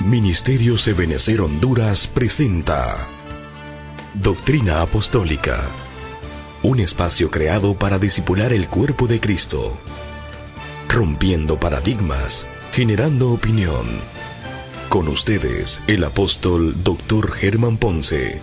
Ministerio Ebenecer Honduras presenta Doctrina Apostólica, un espacio creado para discipular el cuerpo de Cristo, rompiendo paradigmas, generando opinión. Con ustedes, el apóstol Dr. Germán Ponce.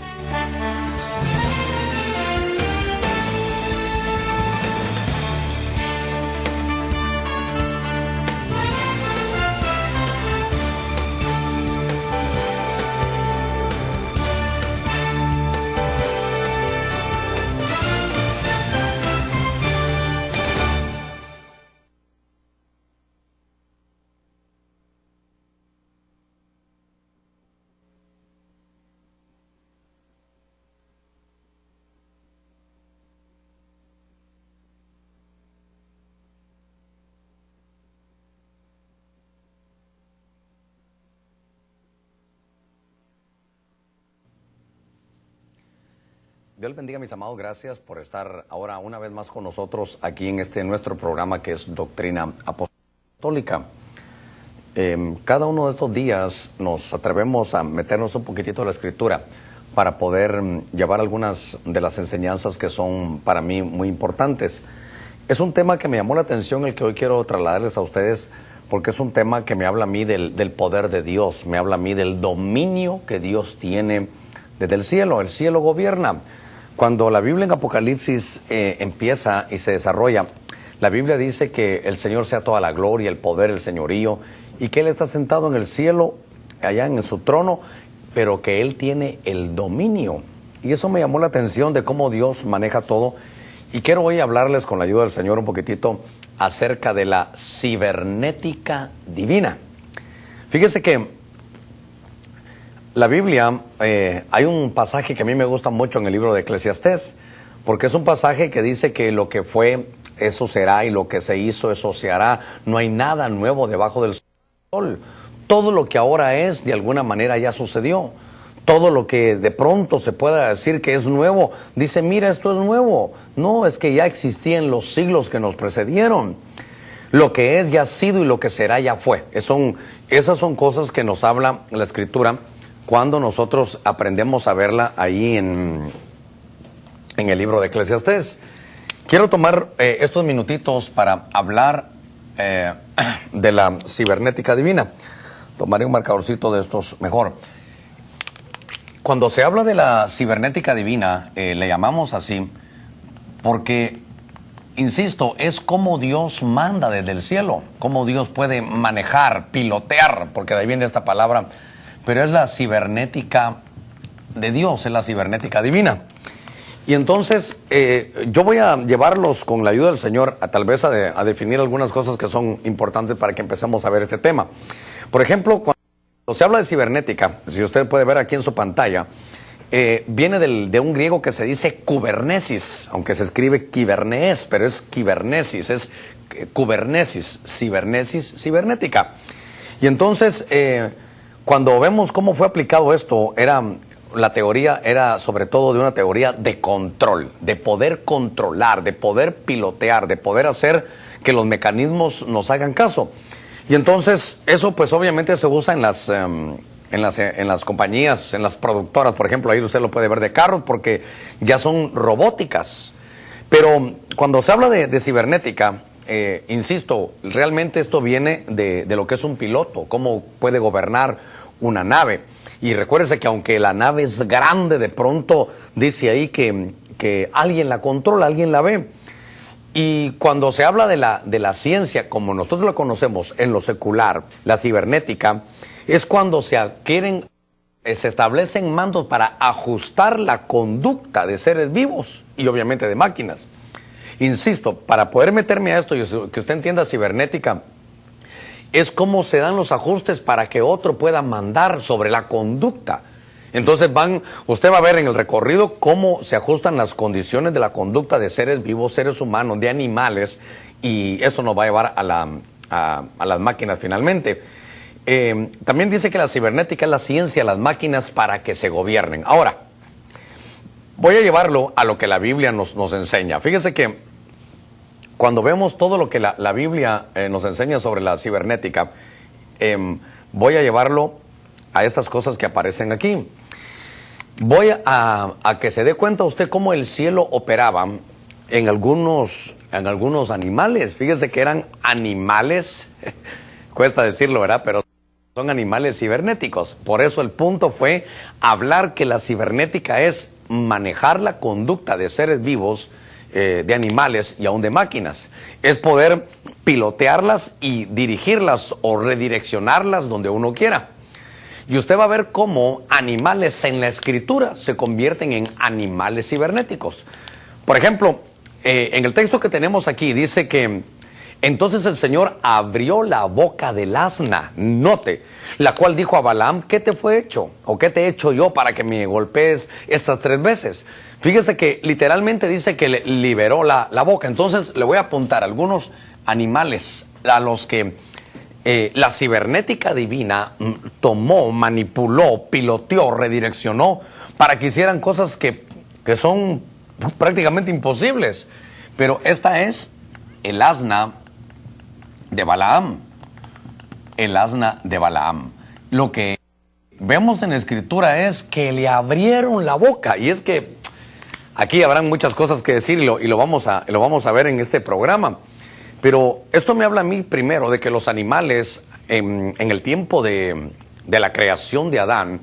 Dios les bendiga, mis amados. Gracias por estar ahora una vez más con nosotros aquí en nuestro programa que es Doctrina Apostólica. Cada uno de estos días nos atrevemos a meternos un poquitito a la Escritura para poder llevar algunas de las enseñanzas que son para mí muy importantes. Es un tema que me llamó la atención, el que hoy quiero trasladarles a ustedes, porque es un tema que me habla a mí del poder de Dios, me habla a mí del dominio que Dios tiene desde el cielo. El cielo gobierna. Cuando la Biblia en Apocalipsis empieza y se desarrolla, la Biblia dice que el Señor sea toda la gloria, el poder, el señorío, y que Él está sentado en el cielo, allá en su trono, pero que Él tiene el dominio. Y eso me llamó la atención de cómo Dios maneja todo. Y quiero hoy hablarles con la ayuda del Señor un poquitito acerca de la cibernética divina. Fíjense que la Biblia, hay un pasaje que a mí me gusta mucho en el libro de Eclesiastés, porque es un pasaje que dice que lo que fue, eso será, y lo que se hizo, eso se hará. No hay nada nuevo debajo del sol. Todo lo que ahora es, de alguna manera ya sucedió. Todo lo que de pronto se pueda decir que es nuevo, dice, mira, esto es nuevo. No, es que ya existía en los siglos que nos precedieron. Lo que es ya ha sido y lo que será ya fue. Esas son cosas que nos habla la Escritura cuando nosotros aprendemos a verla ahí en el libro de Eclesiastés. Quiero tomar estos minutitos para hablar de la cibernética divina. Tomaré un marcadorcito de estos mejor. Cuando se habla de la cibernética divina, le llamamos así porque, insisto, es como Dios manda desde el cielo, cómo Dios puede manejar, pilotear, porque de ahí viene esta palabra, pero es la cibernética de Dios, es la cibernética divina. Y entonces yo voy a llevarlos con la ayuda del Señor tal vez a definir algunas cosas que son importantes para que empecemos a ver este tema. Por ejemplo, cuando se habla de cibernética, si usted puede ver aquí en su pantalla, viene de un griego que se dice kubernesis, aunque se escribe kibernees, pero es kibernesis, es kubernesis, cibernética. Y entonces cuando vemos cómo fue aplicado esto, la teoría era sobre todo de una teoría de control, de poder controlar, de poder pilotear, de poder hacer que los mecanismos nos hagan caso. Y entonces eso pues obviamente se usa en las compañías, en las productoras, por ejemplo, ahí usted lo puede ver de carros porque ya son robóticas. Pero cuando se habla de cibernética, insisto, realmente esto viene de lo que es un piloto, cómo puede gobernar una nave. Y recuérdese que aunque la nave es grande, de pronto dice ahí que alguien la controla, alguien la ve. Y cuando se habla de la ciencia, como nosotros la conocemos en lo secular, la cibernética, es cuando se establecen mandos para ajustar la conducta de seres vivos y obviamente de máquinas. Insisto, para poder meterme a esto y que usted entienda cibernética, es cómo se dan los ajustes para que otro pueda mandar sobre la conducta. Entonces usted va a ver en el recorrido cómo se ajustan las condiciones de la conducta de seres vivos, seres humanos, de animales, y eso nos va a llevar a las máquinas finalmente. También dice que la cibernética es la ciencia de las máquinas para que se gobiernen. Ahora, voy a llevarlo a lo que la Biblia nos enseña. Fíjese que cuando vemos todo lo que la Biblia nos enseña sobre la cibernética, voy a llevarlo a estas cosas que aparecen aquí. Voy a que se dé cuenta usted cómo el cielo operaba en algunos animales. Fíjese que eran animales, cuesta decirlo, ¿verdad? Pero son animales cibernéticos. Por eso el punto fue hablar que la cibernética es manejar la conducta de seres vivos, de animales y aún de máquinas. Es poder pilotearlas y dirigirlas o redireccionarlas donde uno quiera. Y usted va a ver cómo animales en la escritura se convierten en animales cibernéticos. Por ejemplo, en el texto que tenemos aquí dice que entonces el Señor abrió la boca del asna, note, la cual dijo a Balaam: ¿qué te fue hecho? ¿O qué te he hecho yo para que me golpees estas 3 veces? Fíjese que literalmente dice que le liberó la boca. Entonces le voy a apuntar algunos animales a los que la cibernética divina tomó, manipuló, piloteó, redireccionó para que hicieran cosas que son prácticamente imposibles. Pero esta es el asna de Balaam. El asna de Balaam. Lo que vemos en la escritura es que le abrieron la boca. Y es que aquí habrán muchas cosas que decir y lo vamos a ver en este programa. Pero esto me habla a mí primero de que los animales, en el tiempo de la creación de Adán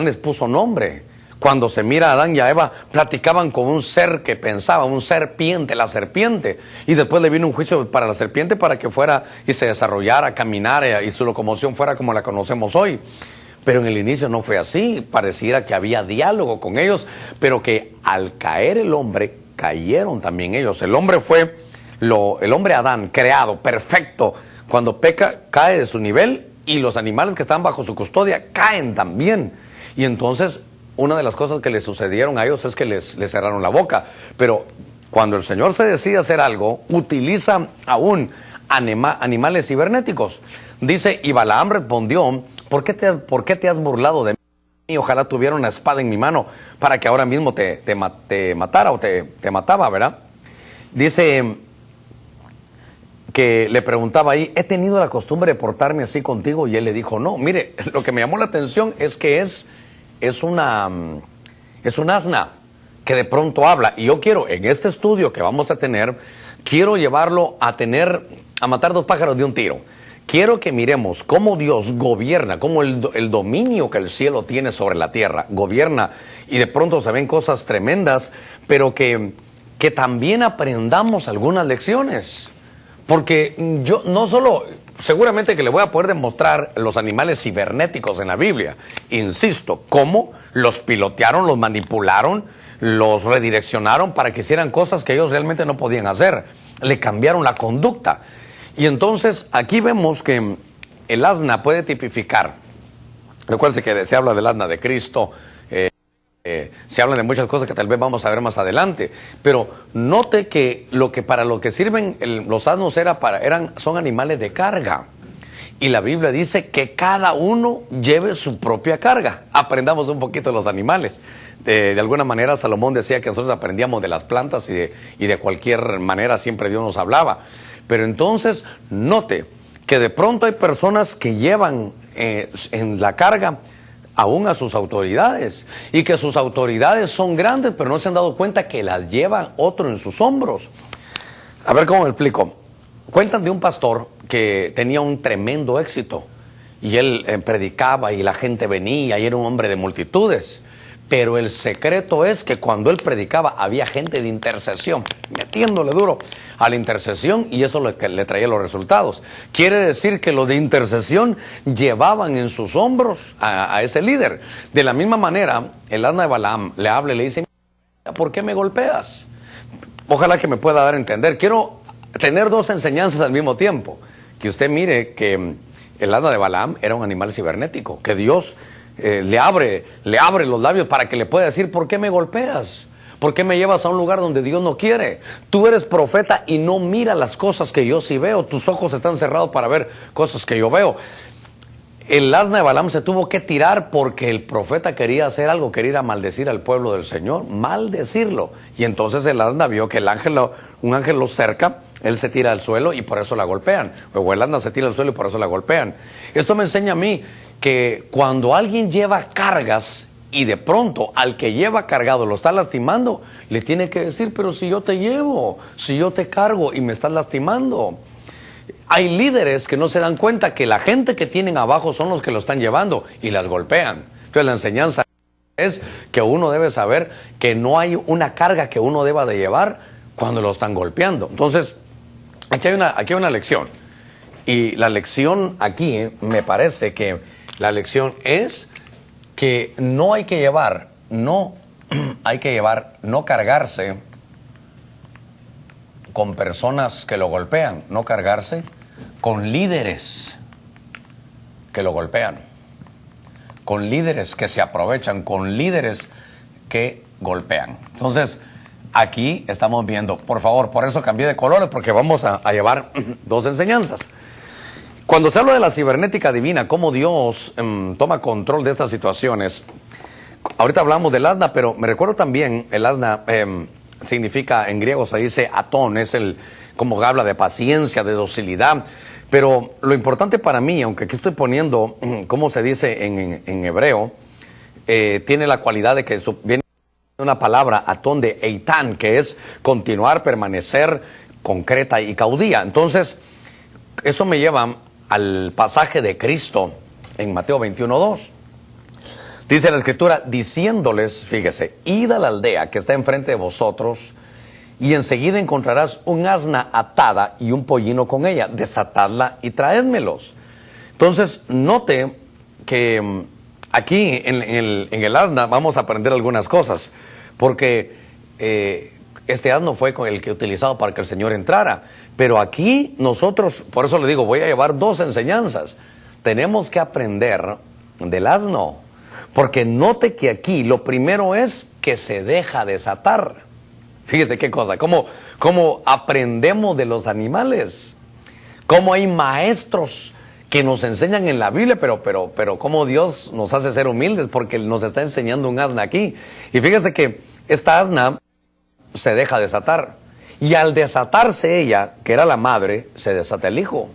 les puso nombre. Cuando se mira a Adán y a Eva, platicaban con un ser que pensaba, un serpiente, la serpiente. Y después le vino un juicio para la serpiente para que fuera y se desarrollara, caminara y su locomoción fuera como la conocemos hoy. Pero en el inicio no fue así. Pareciera que había diálogo con ellos, pero que al caer el hombre, cayeron también ellos. El hombre fue el hombre Adán, creado, perfecto. Cuando peca, cae de su nivel y los animales que están bajo su custodia caen también. Y entonces, una de las cosas que les sucedieron a ellos es que les cerraron la boca. Pero cuando el Señor se decide hacer algo, utiliza aún animales cibernéticos. Dice, y Balaam respondió: ¿por qué te has burlado de mí? Ojalá tuviera una espada en mi mano para que ahora mismo te matara o te mataba, ¿verdad? Dice que le preguntaba ahí: ¿he tenido la costumbre de portarme así contigo? Y él le dijo: no. Mire, lo que me llamó la atención es que es un asna que de pronto habla. Y yo quiero, en este estudio que vamos a tener, quiero llevarlo a matar 2 pájaros de un tiro. Quiero que miremos cómo Dios gobierna, cómo el dominio que el cielo tiene sobre la tierra gobierna, y de pronto se ven cosas tremendas, pero que también aprendamos algunas lecciones. Porque yo no solo, seguramente que le voy a poder demostrar los animales cibernéticos en la Biblia. Insisto, cómo los pilotearon, los manipularon, los redireccionaron para que hicieran cosas que ellos realmente no podían hacer. Le cambiaron la conducta. Y entonces aquí vemos que el asna puede tipificar. Recuérdense que se habla del asna de Cristo. Se hablan de muchas cosas que tal vez vamos a ver más adelante, pero note que para lo que sirven los asnos son animales de carga, y la Biblia dice que cada uno lleve su propia carga. Aprendamos un poquito de los animales. De alguna manera Salomón decía que nosotros aprendíamos de las plantas y de cualquier manera siempre Dios nos hablaba. Pero entonces note que de pronto hay personas que llevan en la carga aún a sus autoridades, y que sus autoridades son grandes, pero no se han dado cuenta que las lleva otro en sus hombros. A ver cómo me explico. Cuentan de un pastor que tenía un tremendo éxito, y él predicaba y la gente venía, y era un hombre de multitudes. Pero el secreto es que cuando él predicaba había gente de intercesión, metiéndole duro a la intercesión, y eso es lo que le traía los resultados. Quiere decir que los de intercesión llevaban en sus hombros a ese líder. De la misma manera, el asna de Balaam le habla y le dice: ¿por qué me golpeas? Ojalá que me pueda dar a entender. Quiero tener 2 enseñanzas al mismo tiempo. Que usted mire que el asna de Balaam era un animal cibernético, que Dios le abre los labios para que le pueda decir: ¿por qué me golpeas? ¿Por qué me llevas a un lugar donde Dios no quiere? Tú eres profeta y no mira las cosas que yo sí veo. Tus ojos están cerrados para ver cosas que yo veo. El asna de Balaam se tuvo que tirar porque el profeta quería hacer algo, quería ir a maldecir al pueblo del Señor, maldecirlo. Y entonces el asna vio que un ángel lo cerca, él se tira al suelo y por eso la golpean. O el asna se tira al suelo y por eso la golpean. Esto me enseña a mí que cuando alguien lleva cargas y de pronto al que lleva cargado lo está lastimando, le tiene que decir, pero si yo te llevo, si yo te cargo y me estás lastimando. Hay líderes que no se dan cuenta que la gente que tienen abajo son los que lo están llevando y las golpean. Entonces la enseñanza es que uno debe saber que no hay una carga que uno deba de llevar cuando lo están golpeando. Entonces, aquí hay una lección. Y la lección aquí, me parece que la lección es que no cargarse con personas que lo golpean, no cargarse con líderes que lo golpean, con líderes que se aprovechan, con líderes que golpean. Entonces, aquí estamos viendo, por favor, por eso cambié de colores, porque vamos a llevar dos enseñanzas. Cuando se habla de la cibernética divina, cómo Dios toma control de estas situaciones, ahorita hablamos del asna, pero me recuerdo también, el asna significa, en griego se dice atón, es como habla de paciencia, de docilidad, pero lo importante para mí, aunque aquí estoy poniendo, cómo se dice en hebreo, tiene la cualidad de que viene una palabra, atón de eitán, que es continuar, permanecer, concreta y caudía. Entonces, eso me lleva al pasaje de Cristo en Mateo 21:2. Dice la Escritura, diciéndoles, fíjese, id a la aldea que está enfrente de vosotros y enseguida encontrarás un asna atada y un pollino con ella, desatadla y traédmelos. Entonces, note que aquí en el asna vamos a aprender algunas cosas, porque este asno fue con el que utilizado para que el Señor entrara. Pero aquí nosotros, por eso le digo, voy a llevar dos enseñanzas. Tenemos que aprender del asno, porque note que aquí lo primero es que se deja desatar. Fíjese qué cosa, cómo aprendemos de los animales, cómo hay maestros que nos enseñan en la Biblia, pero cómo Dios nos hace ser humildes, porque nos está enseñando un asna aquí. Y fíjese que esta asna se deja desatar. Y al desatarse ella, que era la madre, se desata el hijo.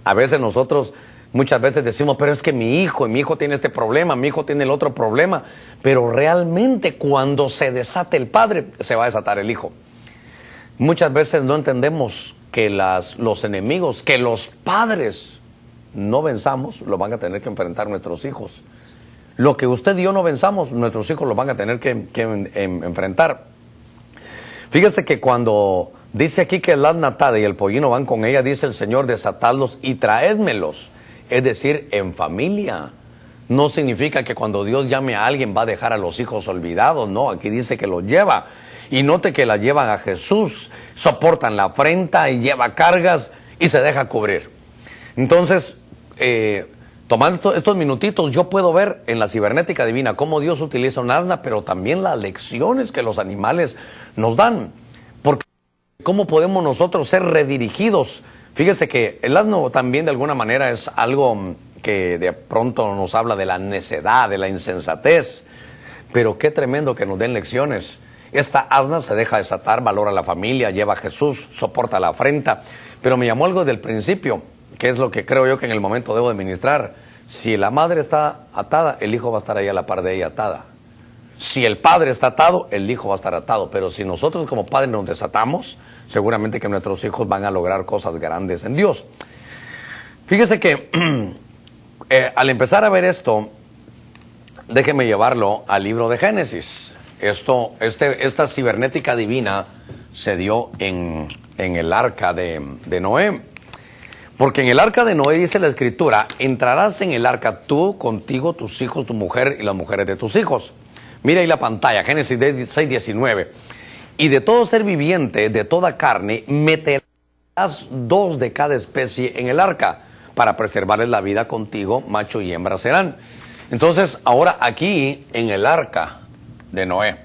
A veces nosotros, muchas veces decimos, pero es que mi hijo tiene este problema, mi hijo tiene el otro problema. Pero realmente cuando se desate el padre, se va a desatar el hijo. Muchas veces no entendemos que los enemigos, que los padres no venzamos, lo van a tener que enfrentar nuestros hijos. Lo que usted y yo no venzamos, nuestros hijos lo van a tener que enfrentar. Fíjese que cuando dice aquí que el asna atada y el pollino van con ella, dice el Señor, desatadlos y traédmelos. Es decir, en familia. No significa que cuando Dios llame a alguien va a dejar a los hijos olvidados, no, aquí dice que los lleva. Y note que la llevan a Jesús, soportan la afrenta y lleva cargas y se deja cubrir. Entonces, tomando estos minutitos, yo puedo ver en la cibernética divina cómo Dios utiliza un asna, pero también las lecciones que los animales nos dan. Porque cómo podemos nosotros ser redirigidos. Fíjese que el asno también de alguna manera es algo que de pronto nos habla de la necedad, de la insensatez. Pero qué tremendo que nos den lecciones. Esta asna se deja desatar, valora a la familia, lleva a Jesús, soporta la afrenta. Pero me llamó algo desde el principio, que es lo que creo yo que en el momento debo de ministrar. Si la madre está atada, el hijo va a estar ahí a la par de ella atada. Si el padre está atado, el hijo va a estar atado. Pero si nosotros como padres nos desatamos, seguramente que nuestros hijos van a lograr cosas grandes en Dios. Fíjese que al empezar a ver esto, déjeme llevarlo al libro de Génesis. Esta cibernética divina se dio en el arca de Noé. Porque en el arca de Noé dice la Escritura, entrarás en el arca tú, contigo, tus hijos, tu mujer y las mujeres de tus hijos. Mira ahí la pantalla, Génesis 6:19. Y de todo ser viviente, de toda carne, meterás 2 de cada especie en el arca, para preservarles la vida contigo, macho y hembra serán. Entonces, ahora aquí, en el arca de Noé,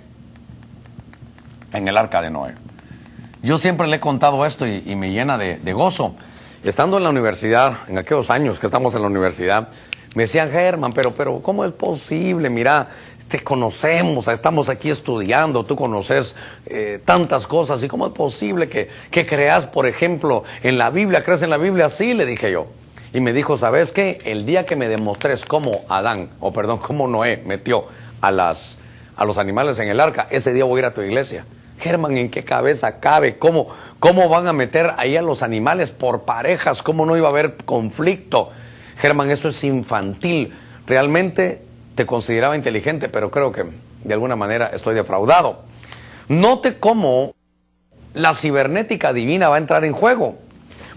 yo siempre le he contado esto y me llena de gozo. Estando en la universidad, en aquellos años que estamos en la universidad, me decían, Germán, pero ¿cómo es posible? Mira, te conocemos, estamos aquí estudiando, tú conoces tantas cosas, ¿y cómo es posible que creas, por ejemplo, en la Biblia? ¿Crees en la Biblia? Sí, le dije yo. y me dijo, ¿sabes qué? El día que me demostrés cómo cómo Noé metió a los animales en el arca, ese día voy a ir a tu iglesia. Germán, ¿en qué cabeza cabe? ¿Cómo van a meter ahí a los animales por parejas? ¿Cómo no iba a haber conflicto? Germán, eso es infantil. Realmente te consideraba inteligente, pero creo que de alguna manera estoy defraudado. Note cómo la cibernética divina va a entrar en juego,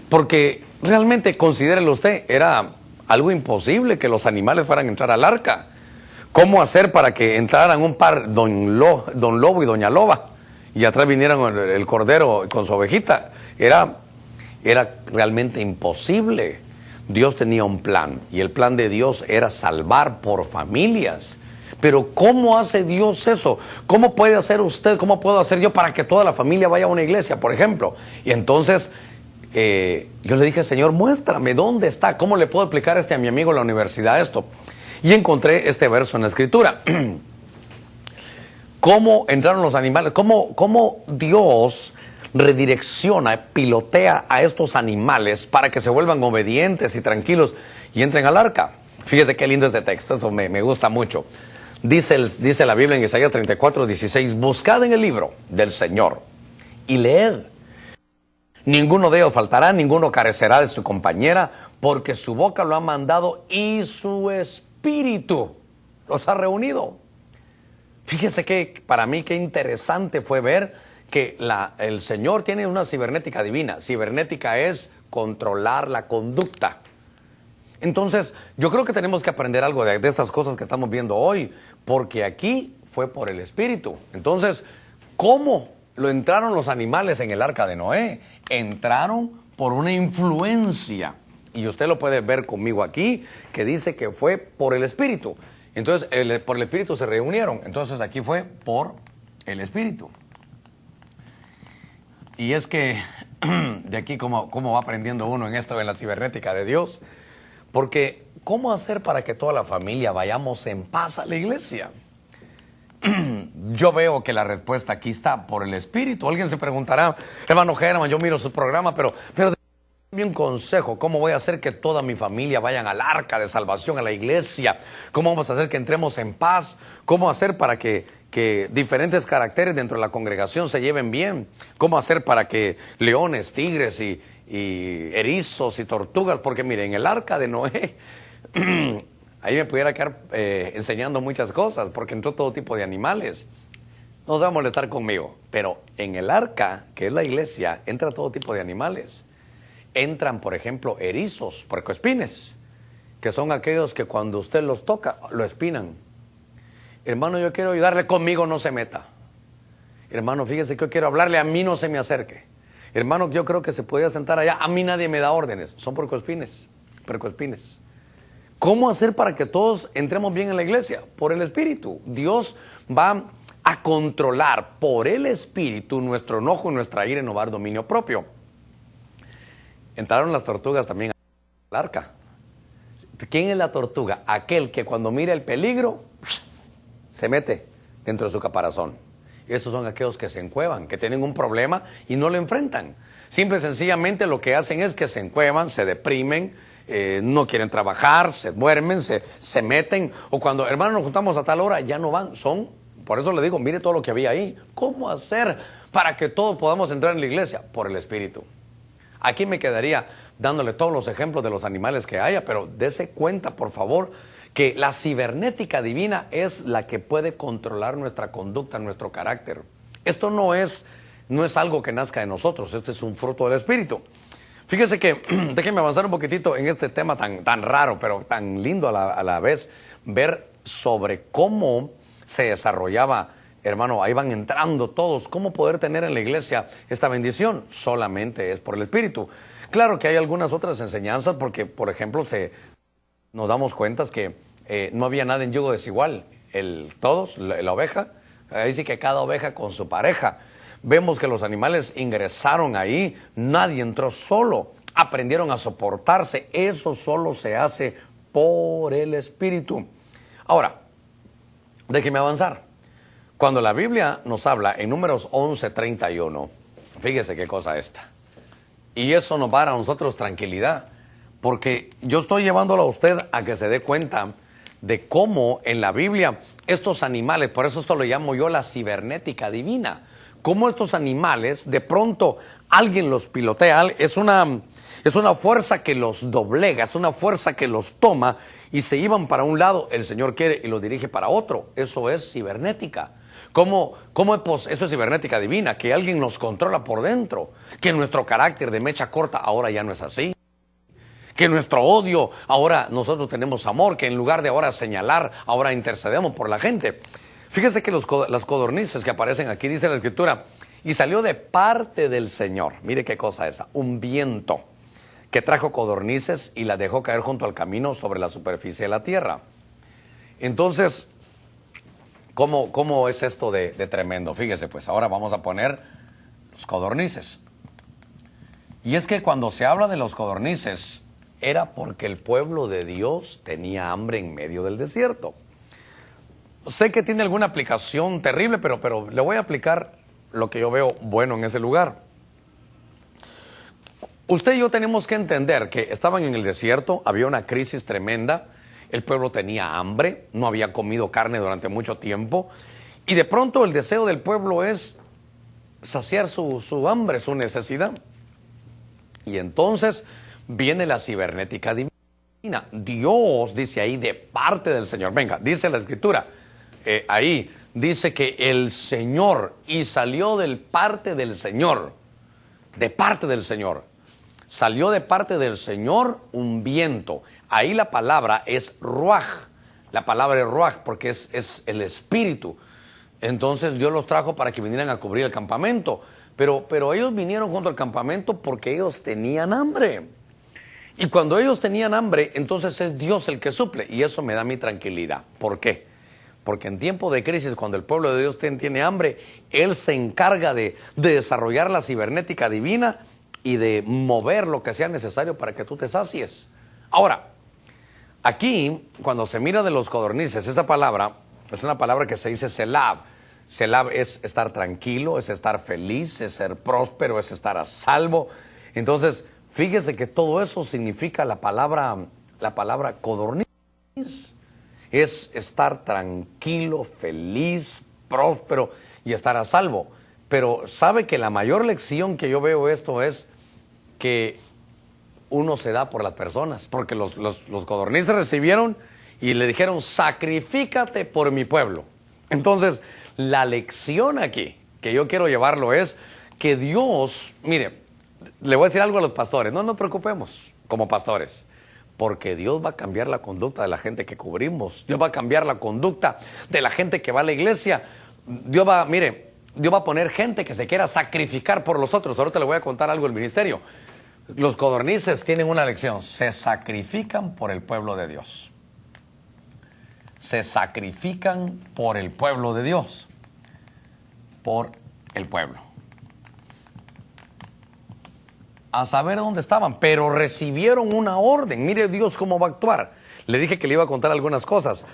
porque realmente, considérelo usted, era algo imposible que los animales fueran a entrar al arca. ¿Cómo hacer para que entraran un par, don Lobo y doña Loba, y atrás vinieran el cordero con su ovejita? Era realmente imposible. Dios tenía un plan, y el plan de Dios era salvar por familias. Pero ¿cómo hace Dios eso? ¿Cómo puede hacer usted, cómo puedo hacer yo para que toda la familia vaya a una iglesia, por ejemplo? Y entonces yo le dije, Señor, muéstrame dónde está, cómo le puedo explicar a mi amigo en la universidad esto. Y encontré este verso en la Escritura. ¿Cómo entraron los animales? ¿Cómo Dios redirecciona, pilotea a estos animales para que se vuelvan obedientes y tranquilos y entren al arca? Fíjese qué lindo este texto, eso me gusta mucho. Dice la Biblia en Isaías 34:16, buscad en el libro del Señor y leed. Ninguno de ellos faltará, ninguno carecerá de su compañera, porque su boca lo ha mandado y su espíritu los ha reunido. Fíjese que para mí qué interesante fue ver que el Señor tiene una cibernética divina. Cibernética es controlar la conducta. Entonces, yo creo que tenemos que aprender algo de estas cosas que estamos viendo hoy, porque aquí fue por el Espíritu. Entonces, ¿cómo lo entraron los animales en el arca de Noé? Entraron por una influencia. Y usted lo puede ver conmigo aquí, que dice que fue por el Espíritu. Entonces, por el Espíritu se reunieron. Entonces, aquí fue por el Espíritu. Y es que, de aquí cómo va aprendiendo uno en esto, en la cibernética de Dios. Porque, ¿cómo hacer para que toda la familia vayamos en paz a la iglesia? Yo veo que la respuesta aquí está por el Espíritu. Alguien se preguntará, hermano Germán, yo miro su programa, pero dame un consejo. ¿Cómo voy a hacer que toda mi familia vayan al arca de salvación, a la iglesia? ¿Cómo vamos a hacer que entremos en paz? ¿Cómo hacer para que diferentes caracteres dentro de la congregación se lleven bien? ¿Cómo hacer para que leones, tigres y erizos y tortugas? Porque mire, en el arca de Noé, ahí me pudiera quedar enseñando muchas cosas, porque entró todo tipo de animales. No se va a molestar conmigo, pero en el arca, que es la iglesia, entra todo tipo de animales. Entran, por ejemplo, erizos, puercoespines, que son aquellos que cuando usted los toca, lo espinan. Hermano, yo quiero ayudarle, conmigo no se meta. Hermano, fíjese que yo quiero hablarle, a mí no se me acerque. Hermano, yo creo que se podía sentar allá, a mí nadie me da órdenes. Son puercoespines. ¿Cómo hacer para que todos entremos bien en la iglesia? Por el Espíritu. Dios va a controlar por el Espíritu nuestro enojo, nuestra ira y no va a dar dominio propio. Entraron las tortugas también al arca. ¿Quién es la tortuga? Aquel que cuando mira el peligro se mete dentro de su caparazón. Esos son aquellos que se encuevan, que tienen un problema y no lo enfrentan. Simple y sencillamente lo que hacen es que se encuevan, se deprimen, no quieren trabajar, se duermen, se meten. O cuando, hermano, nos juntamos a tal hora, ya no van. Por eso le digo, mire todo lo que había ahí. ¿Cómo hacer para que todos podamos entrar en la iglesia? Por el Espíritu. Aquí me quedaría dándole todos los ejemplos de los animales que haya, pero dése cuenta, por favor, que la cibernética divina es la que puede controlar nuestra conducta, nuestro carácter. Esto no es algo que nazca de nosotros, este es un fruto del Espíritu. Fíjese que, déjenme avanzar un poquitito en este tema tan raro, pero tan lindo a la vez, ver sobre cómo se desarrollaba. Hermano, ahí van entrando todos. ¿Cómo poder tener en la iglesia esta bendición? Solamente es por el Espíritu. Claro que hay algunas otras enseñanzas, porque, por ejemplo, nos damos cuenta que no había nada en yugo desigual. La oveja, ahí sí que cada oveja con su pareja. Vemos que los animales ingresaron ahí, nadie entró solo, aprendieron a soportarse. Eso solo se hace por el Espíritu. Ahora, déjeme avanzar. Cuando la Biblia nos habla en Números 11:31, fíjese qué cosa esta. Y eso nos va a dar a nosotros tranquilidad, porque yo estoy llevándolo a usted a que se dé cuenta de cómo en la Biblia estos animales, por eso esto lo llamo yo la cibernética divina, cómo estos animales de pronto alguien los pilotea, es una fuerza que los doblega, es una fuerza que los toma y se iban para un lado, el Señor quiere y los dirige para otro. Eso es cibernética. Eso es cibernética divina, que alguien nos controla por dentro, que nuestro carácter de mecha corta ahora ya no es así, que nuestro odio, ahora nosotros tenemos amor, que en lugar de ahora señalar, ahora intercedemos por la gente. Fíjese que las codornices que aparecen aquí, dice la Escritura, y salió de parte del Señor. Mire qué cosa esa, un viento que trajo codornices y las dejó caer junto al camino sobre la superficie de la tierra. Entonces, ¿cómo es esto de tremendo? Fíjese, pues ahora vamos a poner los codornices. Y es que cuando se habla de los codornices, era porque el pueblo de Dios tenía hambre en medio del desierto. Sé que tiene alguna aplicación terrible, pero le voy a aplicar lo que yo veo bueno en ese lugar. Usted y yo tenemos que entender que estaban en el desierto, había una crisis tremenda, el pueblo tenía hambre, no había comido carne durante mucho tiempo, y de pronto el deseo del pueblo es saciar su hambre, su necesidad. Y entonces viene la cibernética divina. Dios dice ahí de parte del Señor. Venga, dice la Escritura, ahí dice que el Señor, y salió del parte del Señor, de parte del Señor. Salió de parte del Señor un viento. Ahí la palabra es ruaj. La palabra es ruaj porque es el espíritu. Entonces Dios los trajo para que vinieran a cubrir el campamento. Pero ellos vinieron junto al campamento porque ellos tenían hambre. Y cuando ellos tenían hambre, entonces es Dios el que suple. Y eso me da mi tranquilidad. ¿Por qué? Porque en tiempo de crisis, cuando el pueblo de Dios tiene hambre, Él se encarga de desarrollar la cibernética divina y de mover lo que sea necesario para que tú te sacies. Ahora, aquí, cuando se mira de los codornices, esta palabra es una palabra que se dice selab. Selab es estar tranquilo, es estar feliz, es ser próspero, es estar a salvo. Entonces, fíjese que todo eso significa la palabra codorniz. Es estar tranquilo, feliz, próspero y estar a salvo. Pero sabe que la mayor lección que yo veo esto es que uno se da por las personas, porque los codornices recibieron y le dijeron, sacrifícate por mi pueblo. Entonces, la lección aquí que yo quiero llevarlo es que Dios, mire, le voy a decir algo a los pastores, no nos preocupemos como pastores, porque Dios va a cambiar la conducta de la gente que cubrimos, Dios va a cambiar la conducta de la gente que va a la iglesia, Dios va a poner gente que se quiera sacrificar por los otros. Ahorita le voy a contar algo del ministerio. Los codornices tienen una lección, se sacrifican por el pueblo de Dios. Se sacrifican por el pueblo de Dios. Por el pueblo. A saber dónde estaban, pero recibieron una orden. Mire Dios cómo va a actuar. Le dije que le iba a contar algunas cosas.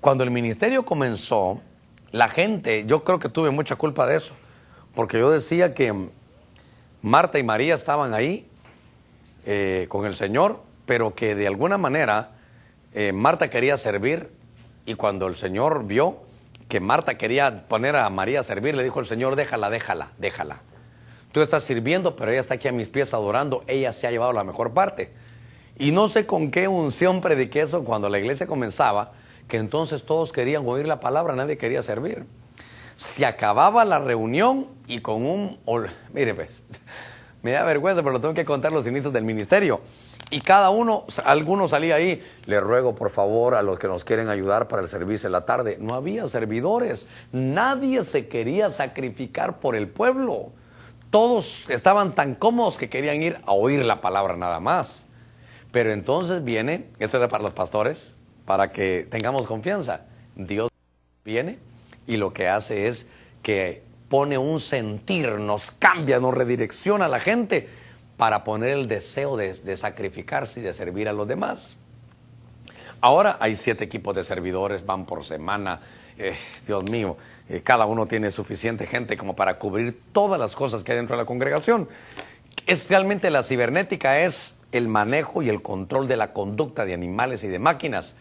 Cuando el ministerio comenzó, la gente, yo creo que tuve mucha culpa de eso, porque yo decía que Marta y María estaban ahí con el Señor, pero que de alguna manera Marta quería servir, y cuando el Señor vio que Marta quería poner a María a servir, le dijo el Señor, déjala. Tú estás sirviendo, pero ella está aquí a mis pies adorando, ella se ha llevado la mejor parte. Y no sé con qué unción prediqué eso cuando la iglesia comenzaba, que entonces todos querían oír la palabra, nadie quería servir. Se acababa la reunión y con mire pues, me da vergüenza, pero tengo que contar los inicios del ministerio. Y alguno salía ahí, le ruego por favor a los que nos quieren ayudar para el servicio de la tarde. No había servidores, nadie se quería sacrificar por el pueblo. Todos estaban tan cómodos que querían ir a oír la palabra nada más. Pero entonces viene, eso era para los pastores, para que tengamos confianza. Dios viene y lo que hace es que pone un sentir, nos cambia, nos redirecciona a la gente para poner el deseo de sacrificarse y de servir a los demás. Ahora hay 7 equipos de servidores, van por semana. Dios mío, cada uno tiene suficiente gente como para cubrir todas las cosas que hay dentro de la congregación. Es realmente la cibernética es el manejo y el control de la conducta de animales y de máquinas.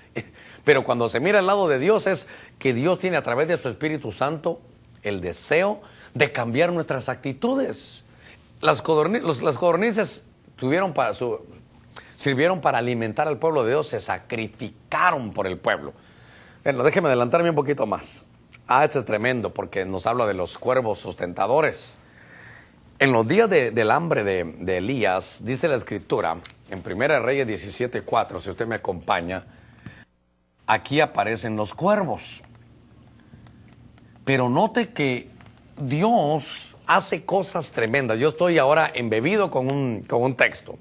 Pero cuando se mira al lado de Dios es que Dios tiene a través de su Espíritu Santo el deseo de cambiar nuestras actitudes. Las codornices sirvieron para alimentar al pueblo de Dios, se sacrificaron por el pueblo. Bueno, déjeme adelantarme un poquito más. Este es tremendo porque nos habla de los cuervos sustentadores. En los días del hambre de Elías, dice la Escritura, en 1 Reyes 17:4, si usted me acompaña, aquí aparecen los cuervos. Pero note que Dios hace cosas tremendas. Yo estoy ahora embebido con un texto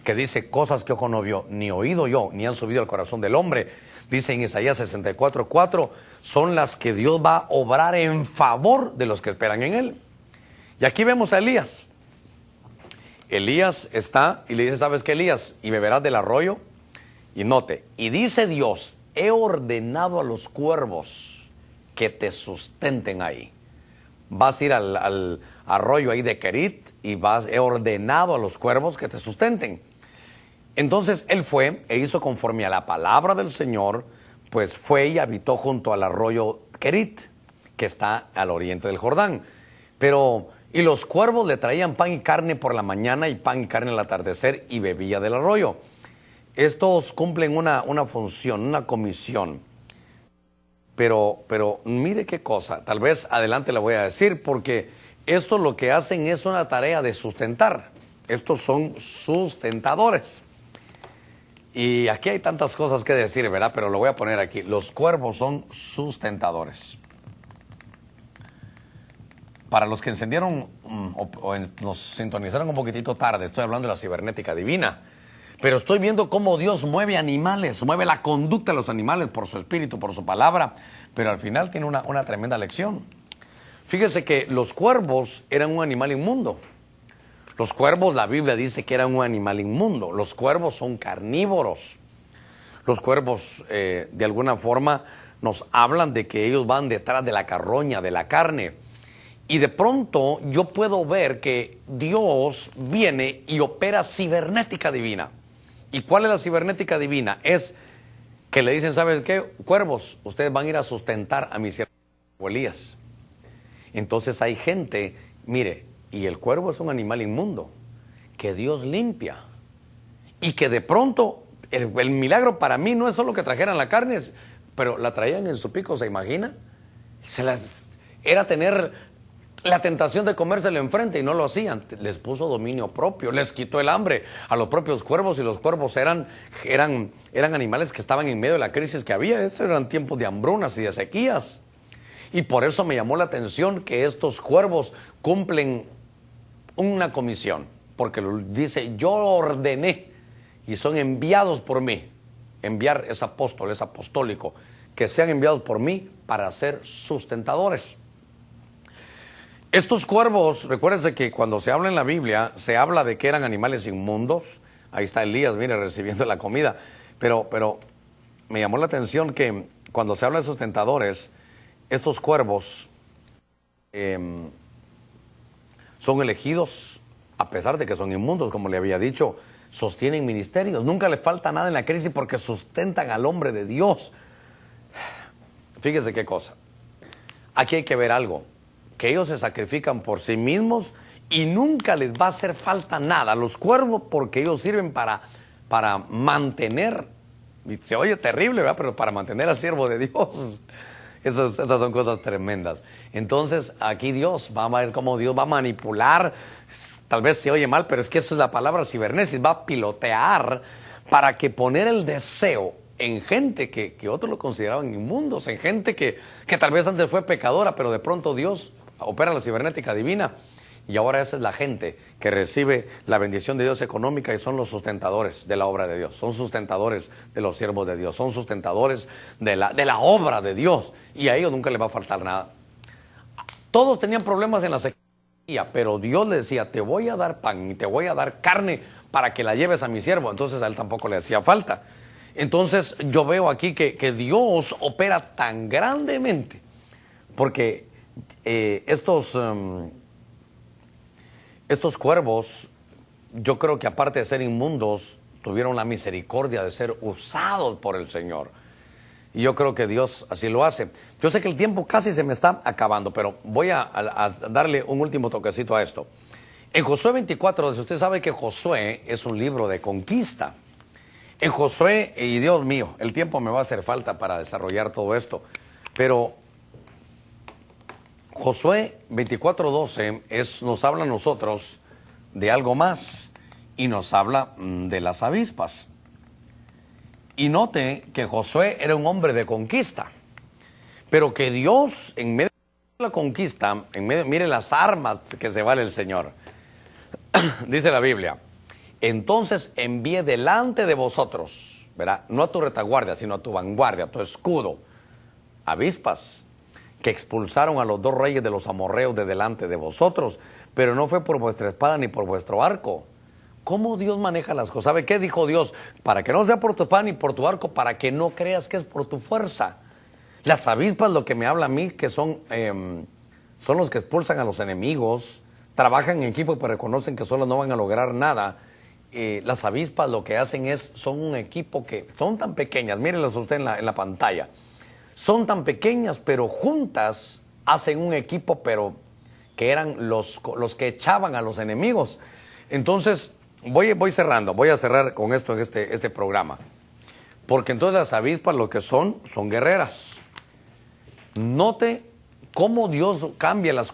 que dice cosas que ojo no vio, ni oído yo, ni han subido al corazón del hombre. Dice en Isaías 64:4, son las que Dios va a obrar en favor de los que esperan en Él. Y aquí vemos a Elías. Elías está y le dice, ¿sabes qué, Elías? Y beberás del arroyo. Y note, y dice Dios, he ordenado a los cuervos que te sustenten ahí. Vas a ir al arroyo ahí de Querit y he ordenado a los cuervos que te sustenten. Entonces él fue e hizo conforme a la palabra del Señor, pues fue y habitó junto al arroyo Querit, que está al oriente del Jordán. Y los cuervos le traían pan y carne por la mañana y pan y carne al atardecer y bebía del arroyo. Estos cumplen una función, una comisión. Pero mire qué cosa, tal vez adelante le voy a decir, porque esto lo que hacen es una tarea de sustentar. Estos son sustentadores. Y aquí hay tantas cosas que decir, ¿verdad? Pero lo voy a poner aquí. Los cuervos son sustentadores. Para los que encendieron o nos sintonizaron un poquitito tarde, estoy hablando de la cibernética divina. Pero estoy viendo cómo Dios mueve animales, mueve la conducta de los animales por su espíritu, por su palabra. Pero al final tiene una tremenda lección. Fíjese que los cuervos eran un animal inmundo. Los cuervos, la Biblia dice que eran un animal inmundo. Los cuervos son carnívoros. Los cuervos, de alguna forma, nos hablan de que ellos van detrás de la carroña, de la carne. Y de pronto yo puedo ver que Dios viene y opera cibernética divina. ¿Y cuál es la cibernética divina? Es que le dicen, ¿saben qué? Cuervos, ustedes van a ir a sustentar a mi siervo Elías. Entonces hay gente, mire, y el cuervo es un animal inmundo, que Dios limpia. Y que de pronto, el milagro para mí no es solo que trajeran la carne, pero la traían en su pico, ¿se imagina? Era tener la tentación de comérselo enfrente y no lo hacían. Les puso dominio propio, les quitó el hambre a los propios cuervos, y los cuervos eran animales que estaban en medio de la crisis que había. Estos eran tiempos de hambrunas y de sequías. Y por eso me llamó la atención que estos cuervos cumplen una comisión, porque dice, yo ordené y son enviados por mí. Enviar es apóstol, es apostólico, que sean enviados por mí para ser sustentadores. Estos cuervos, recuérdense que cuando se habla en la Biblia, se habla de que eran animales inmundos. Ahí está Elías, mire, recibiendo la comida. Pero me llamó la atención que cuando se habla de sustentadores, estos cuervos son elegidos, a pesar de que son inmundos, como le había dicho, sostienen ministerios. Nunca les falta nada en la crisis porque sustentan al hombre de Dios. Fíjese qué cosa. Aquí hay que ver algo. Que ellos se sacrifican por sí mismos y nunca les va a hacer falta nada a los cuervos, porque ellos sirven para mantener, y se oye terrible, ¿verdad? Pero para mantener al siervo de Dios. Esas son cosas tremendas. Entonces aquí Dios va a ver cómo Dios va a manipular, tal vez se oye mal, pero es que eso es la palabra cibernética, va a pilotear para que poner el deseo en gente que otros lo consideraban inmundos, en gente que tal vez antes fue pecadora, pero de pronto Dios opera la cibernética divina, y ahora esa es la gente que recibe la bendición de Dios económica, y son los sustentadores de la obra de Dios, son sustentadores de los siervos de Dios, son sustentadores de la obra de Dios, y a ellos nunca les va a faltar nada. Todos tenían problemas en la sequía, pero Dios le decía, te voy a dar pan y te voy a dar carne para que la lleves a mi siervo. Entonces a él tampoco le hacía falta. Entonces yo veo aquí que Dios opera tan grandemente, porque estos cuervos yo creo que aparte de ser inmundos, tuvieron la misericordia de ser usados por el Señor. Y yo creo que Dios así lo hace. Yo sé que el tiempo casi se me está acabando, pero voy a darle un último toquecito a esto. En Josué 24, usted sabe que Josué es un libro de conquista. En Josué, y Dios mío, el tiempo me va a hacer falta para desarrollar todo esto, pero Josué 24:12 nos habla a nosotros de algo más y nos habla de las avispas. Y note que Josué era un hombre de conquista, pero que Dios en medio de la conquista, mire las armas que se vale el Señor. Dice la Biblia, entonces envié delante de vosotros, ¿verdad? No a tu retaguardia, sino a tu vanguardia, a tu escudo, avispas, que expulsaron a los 2 reyes de los amorreos de delante de vosotros, pero no fue por vuestra espada ni por vuestro arco. ¿Cómo Dios maneja las cosas? ¿Sabe qué dijo Dios? Para que no sea por tu espada ni por tu arco, para que no creas que es por tu fuerza. Las avispas, lo que me habla a mí, que son los que expulsan a los enemigos, trabajan en equipo pero reconocen que solo no van a lograr nada. Las avispas lo que hacen son un equipo que son tan pequeñas, mírenlas usted en la pantalla, son tan pequeñas pero juntas hacen un equipo, pero que eran los que echaban a los enemigos. Entonces voy cerrando, voy a cerrar con esto en este programa, porque entonces las avispas lo que son guerreras. Note cómo Dios cambia las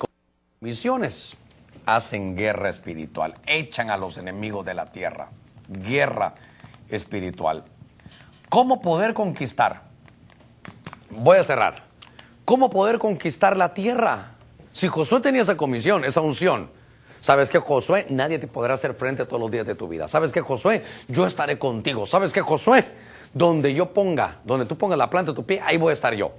misiones. Hacen guerra espiritual, echan a los enemigos de la tierra, guerra espiritual. ¿Cómo poder conquistar? Voy a cerrar. ¿Cómo poder conquistar la tierra? Si Josué tenía esa comisión, esa unción, ¿sabes qué, Josué? Nadie te podrá hacer frente todos los días de tu vida. ¿Sabes qué, Josué? Yo estaré contigo. ¿Sabes qué, Josué? Donde tú pongas la planta de tu pie, ahí voy a estar yo.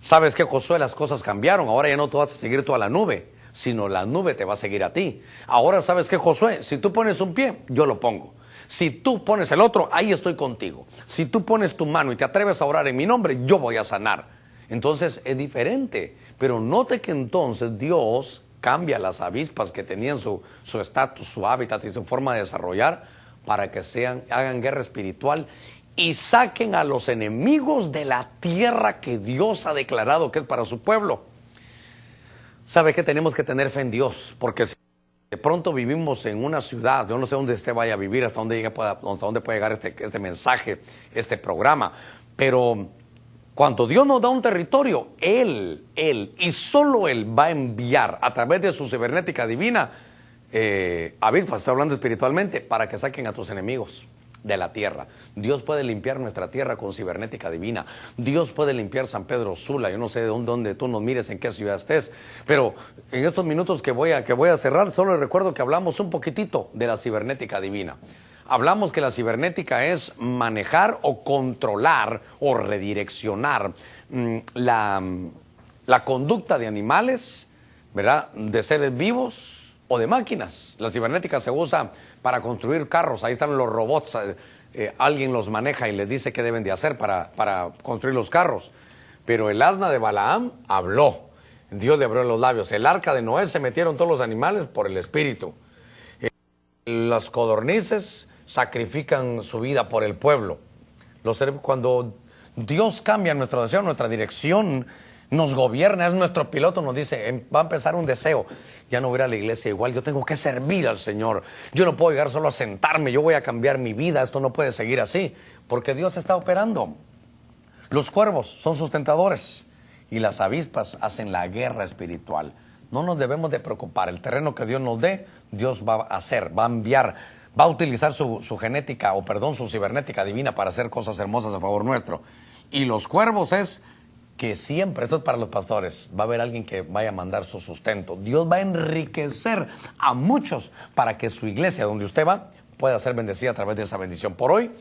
¿Sabes qué, Josué? Las cosas cambiaron. Ahora ya no te vas a seguir tú a la nube, sino la nube te va a seguir a ti. Ahora, ¿sabes qué, Josué? Si tú pones un pie, yo lo pongo. Si tú pones el otro, ahí estoy contigo. Si tú pones tu mano y te atreves a orar en mi nombre, yo voy a sanar. Entonces es diferente. Pero note que entonces Dios cambia las avispas que tenían su estatus, su hábitat y su forma de desarrollar para que hagan guerra espiritual y saquen a los enemigos de la tierra que Dios ha declarado que es para su pueblo. ¿Sabe qué? Tenemos que tener fe en Dios, porque si de pronto vivimos en una ciudad, yo no sé dónde usted vaya a vivir, hasta dónde puede llegar este mensaje, este programa, pero cuando Dios nos da un territorio, Él y solo Él va a enviar a través de su cibernética divina avispas, estoy hablando espiritualmente, para que saquen a tus enemigos de la tierra. Dios puede limpiar nuestra tierra con cibernética divina. Dios puede limpiar San Pedro Sula. Yo no sé de dónde tú nos mires, en qué ciudad estés, pero en estos minutos que voy a cerrar, solo les recuerdo que hablamos un poquitito de la cibernética divina. Hablamos que la cibernética es manejar o controlar o redireccionar la conducta de animales, ¿verdad?, de seres vivos o de máquinas. La cibernética se usa para construir carros. Ahí están los robots. Alguien los maneja y les dice qué deben de hacer para construir los carros. Pero el asna de Balaam habló. Dios le abrió los labios. El arca de Noé se metieron todos los animales por el espíritu. Las codornices sacrifican su vida por el pueblo. Cuando Dios cambia nuestra deseo, nuestra dirección, nos gobierna, es nuestro piloto, nos dice, va a empezar un deseo, ya no voy a ir a la iglesia igual, yo tengo que servir al Señor, yo no puedo llegar solo a sentarme, yo voy a cambiar mi vida, esto no puede seguir así, porque Dios está operando. Los cuervos son sustentadores y las avispas hacen la guerra espiritual. No nos debemos de preocupar, el terreno que Dios nos dé, Dios va a hacer, va a enviar, va a utilizar su cibernética divina para hacer cosas hermosas a favor nuestro. Y los cuervos es que siempre, esto es para los pastores, va a haber alguien que vaya a mandar su sustento. Dios va a enriquecer a muchos para que su iglesia, donde usted va, pueda ser bendecida a través de esa bendición. Por hoy,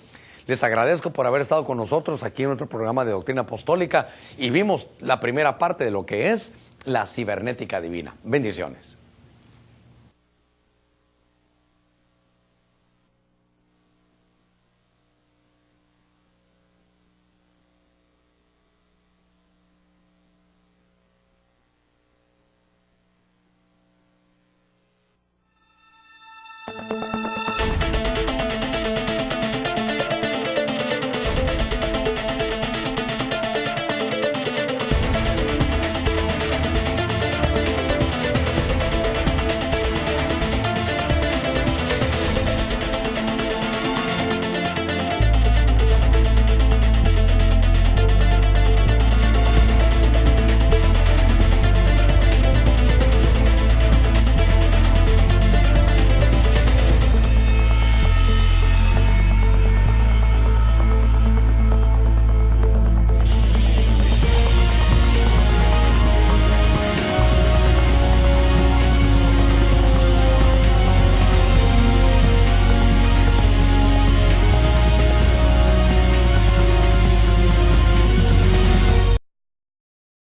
les agradezco por haber estado con nosotros aquí en nuestro programa de Doctrina Apostólica y vimos la primera parte de lo que es la cibernética divina. Bendiciones.